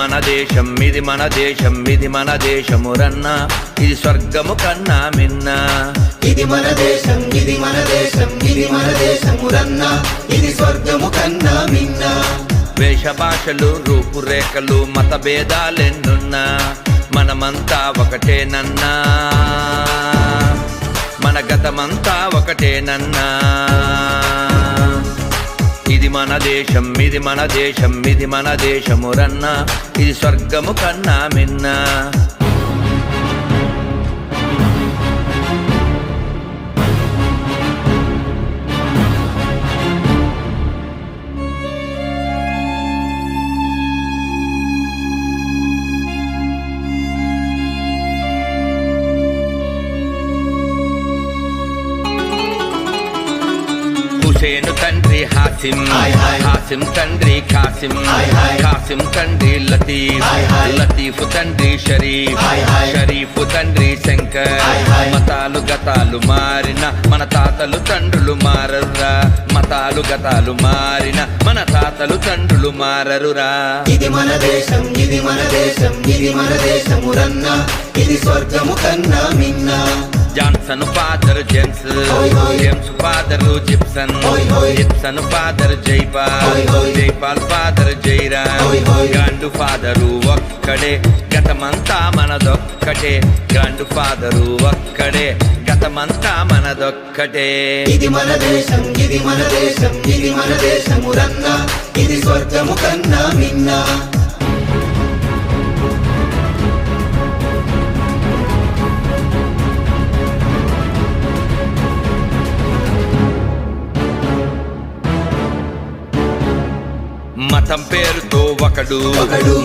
మన దేశం ఇది మన దేశం ఇది మన దేశమురన్న ఇది స్వర్గము కన్నా మిన్న ఇది మన దేశం ఇది మన దేశం ఇది మన దేశమురన్న ఇది స్వర్గము కన్నా మిన్న వేష భాషలు రూపురేఖలు మత భేదాలెన్నున్నా మనమంతా ఒకటేనన్నా మన గతమంతా ఒకటేనన్నా ఇది మన దేశం ఇది మన దేశం ఇది మన దేశమురన్న ఇది స్వర్గము కన్నా మిన్న హుసేను తండ్రి హాసిం హాసిం తండ్రి ఖాసిం ఖాసిం తండ్రి లతీఫ్ లతీఫ్ తండ్రి షరీఫ్ షరీఫ్ తండ్రి శంకర్ మతాలు గతాలు మారిన మన తాతలు తండ్రులు మారరురా మతాలు గతాలు మారిన మన తాతలు తండ్రులు మారరురా ఇది మన దేశం ఇది మన దేశం ఇది మన దేశమురన్న ఇది స్వర్గము కన్నా మిన్న Johnson father James James father Gibson Gibson father Jaipal Jaipal father Jairam grand father ఒక్కడే గతమంతా మనదొక్కటే గ్రాండ్ ఫాదరు ఒక్కడే గతమంతా మనదొక్కటే ఇది మన దేశం ఇది మన దేశం ఇది మన దేశమురన్న ఇది స్వర్గము కన్నా మిన్న మతం పేరుతో ఒకడు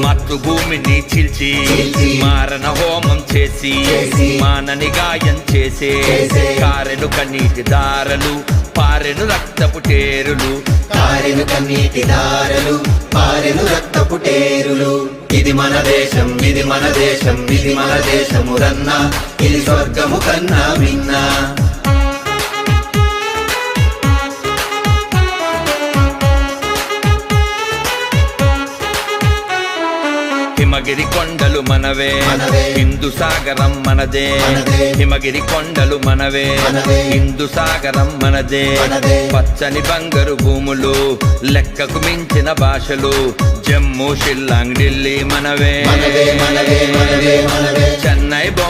మాతృభూమిని చీల్చి మారణ హోమం చేసి మానని గాయం చేసే కారెను కన్నీటి దారలు పారెను రక్తపు టేరులు కారెను కన్నీటి దారలు పారెను రక్తపు టేరులు ఇది మన దేశం ఇది మన దేశం ఇది మన దేశమురన్న ఇది స్వర్గము కన్నా మిన్న హిమగిరి కొండలు మనవే హిందూ సాగరం మనదే హిమగిరి కొండలు మనవే హిందూ సాగరం మనదే పచ్చని బంగారు భూములు లెక్కకు మించిన భాషలు జమ్మూ షిల్లాంగ్ ఢిల్లీ మనవే చెన్నై బొంబాయి